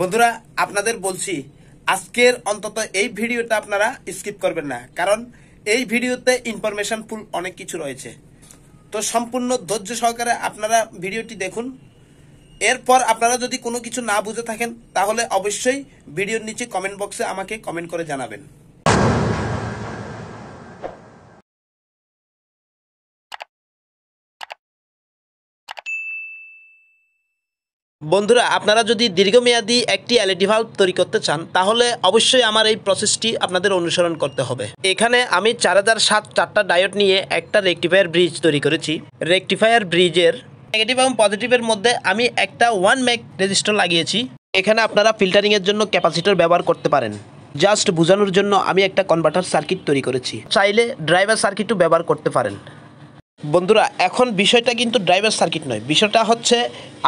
বন্ধুরা আপনাদের বলছি আজকের অন্তত এই ভিডিওটা আপনারা স্কিপ করবেন না, কারণ এই ভিডিওতে ইনফরমেশন ফুল অনেক কিছু রয়েছে। তো সম্পূর্ণ ধৈর্য সহকারে আপনারা ভিডিওটি দেখুন। এরপর আপনারা যদি কোনো কিছু না বুঝে থাকেন তাহলে অবশ্যই ভিডিওর নিচে কমেন্ট বক্সে আমাকে কমেন্ট করে জানাবেন। বন্ধুরা, আপনারা যদি দীর্ঘমেয়াদী একটি এলইডি ভাল্ব তৈরি করতে চান তাহলে অবশ্যই আমার এই প্রসেসটি আপনাদের অনুসরণ করতে হবে। এখানে আমি 4007 4টা ডায়োড নিয়ে একটা রেকটিফায়ার ব্রিজ তৈরি করেছি। রেকটিফায়ার ব্রিজের নেগেটিভ এবং পজিটিভের মধ্যে আমি একটা 1 মেগ রেজিস্টর লাগিয়েছি। এখানে আপনারা ফিল্টারিংয়ের জন্য ক্যাপাসিটর ব্যবহার করতে পারেন। জাস্ট বোঝানোর জন্য আমি একটা কনভার্টার সার্কিট তৈরি করেছি, চাইলে ড্রাইভার সার্কিটও ব্যবহার করতে পারেন। বন্ধুরা, এখন বিষয়টা কিন্তু ড্রাইভার সার্কিট নয়, বিষয়টা হচ্ছে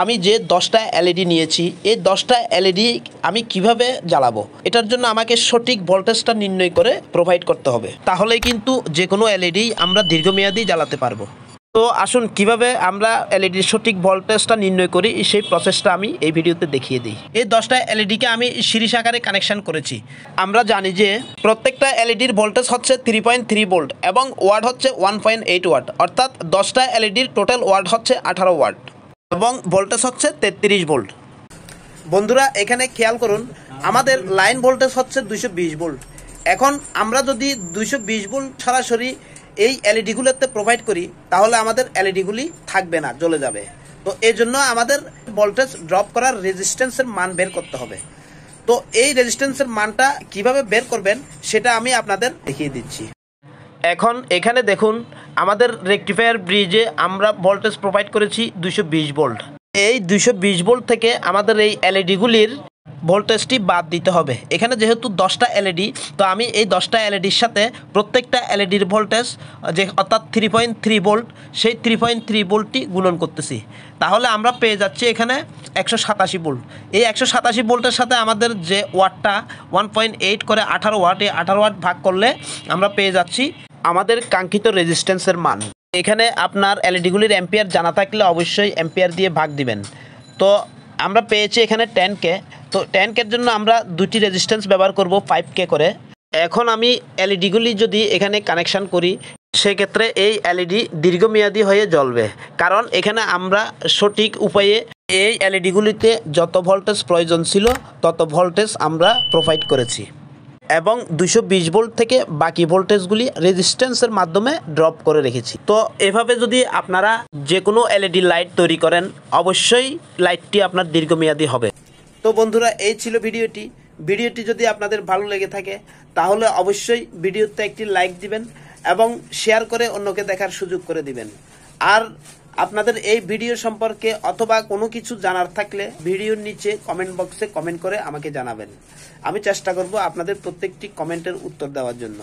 আমি যে 10টা এলইডি নিয়েছি এই 10টা এলইডি আমি কিভাবে জ্বালাবো, এটার জন্য আমাকে সঠিক ভোল্টেজটা নির্ণয় করে প্রোভাইড করতে হবে, তাহলেই কিন্তু যে কোনো এলইডি আমরা দীর্ঘমেয়াদী জ্বালাতে পারবো। তো আসুন কিভাবে আমরা এলইডির সঠিক ভোল্টেজটা নির্ণয় করি সেই প্রসেসটা আমি এই ভিডিওতে দেখিয়ে দিই। এই 10টা এলইডিকে আমি সিরিজ আকারে কানেকশন করেছি। আমরা জানি যে প্রত্যেকটা এলইডির ভোল্টেজ হচ্ছে 3.3 ভোল্ট এবং ওয়াট হচ্ছে 1.8 ওয়াট, অর্থাৎ 10টা এলইডির টোটাল ওয়াট হচ্ছে 18 ওয়াট এবং ভোল্টেজ হচ্ছে 33 ভোল্ট। বন্ধুরা, এখানে খেয়াল করুন, আমাদের লাইন ভোল্টেজ হচ্ছে 220 ভোল্ট। এখন আমরা যদি 220 ভোল্ট সরাসরি এই এলইডিগুলোতে প্রোভাইড করি তাহলে আমাদের এলইডিগুলি থাকবে না, জ্বলে যাবে। তো এই জন্য আমাদের ভোল্টেজ ড্রপ করার রেজিস্ট্যান্সের মান বের করতে হবে। তো এই রেজিস্ট্যান্সের মানটা কিভাবে বের করবেন সেটা আমি আপনাদের দেখিয়ে দিচ্ছি। এখন এখানে দেখুন, আমাদের রেকটিফায়ার ব্রিজে আমরা ভোল্টেজ প্রোভাইড করেছি 220 ভোল্ট। এই 220 ভোল্ট থেকে আমাদের এই এলইডিগুলির ভোল্টেজটি বাদ দিতে হবে। এখানে যেহেতু 10টা এলইডি, তো আমি এই 10টা এলইডির সাথে প্রত্যেকটা এলইডির ভোল্টেজ যে অর্থাৎ 3.3 ভোল্ট, সেই 3.3 ভোল্টটি গুণন করতেছি। তাহলে আমরা পেয়ে যাচ্ছি এখানে 187 ভোল্ট। এই 187 ভোল্টের সাথে আমাদের যে ওয়াটটা 1.8 করে 18 ওয়াট, এই 18 ওয়াট ভাগ করলে আমরা পেয়ে যাচ্ছি আমাদের কাঙ্ক্ষিত রেজিস্ট্যান্সের মান। এখানে আপনার এলইডিগুলির অ্যাম্পিয়ার জানা থাকলে অবশ্যই অ্যাম্পিয়ার দিয়ে ভাগ দিবেন। তো আমরা পেয়েছি এখানে 10K। তো 10K'র জন্য আমরা দুটি রেজিস্ট্যান্স ব্যবহার করব 5K করে। এখন আমি এলইডিগুলি যদি এখানে কানেকশান করি সেক্ষেত্রে এই এলইডি দীর্ঘমেয়াদী হয়ে জ্বলবে, কারণ এখানে আমরা সঠিক উপায়ে এই এলইডিগুলিতে যত ভোল্টেজ প্রয়োজন ছিল তত ভোল্টেজ আমরা প্রোভাইড করেছি এবং 220 ভোল্ট থেকে বাকি ভোল্টেজগুলি রেজিস্ট্যান্সের মাধ্যমে ড্রপ করে রেখেছি। তো এভাবে যদি আপনারা যে কোনো এলইডি লাইট তৈরি করেন অবশ্যই লাইটটি আপনার দীর্ঘমেয়াদী হবে। তো বন্ধুরা, এই ছিল ভিডিওটি যদি আপনাদের ভালো লেগে থাকে তাহলে অবশ্যই ভিডিওতে একটি লাইক দিবেন এবং শেয়ার করে অন্যকে দেখার সুযোগ করে দিবেন। আর আপনাদের এই ভিডিও সম্পর্কে অথবা কোনো কিছু জানার থাকলে ভিডিওর নিচে কমেন্ট বক্সে কমেন্ট করে আমাকে জানাবেন। আমি চেষ্টা করব আপনাদের প্রত্যেকটি কমেন্টের উত্তর দেওয়ার জন্য।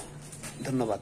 ধন্যবাদ।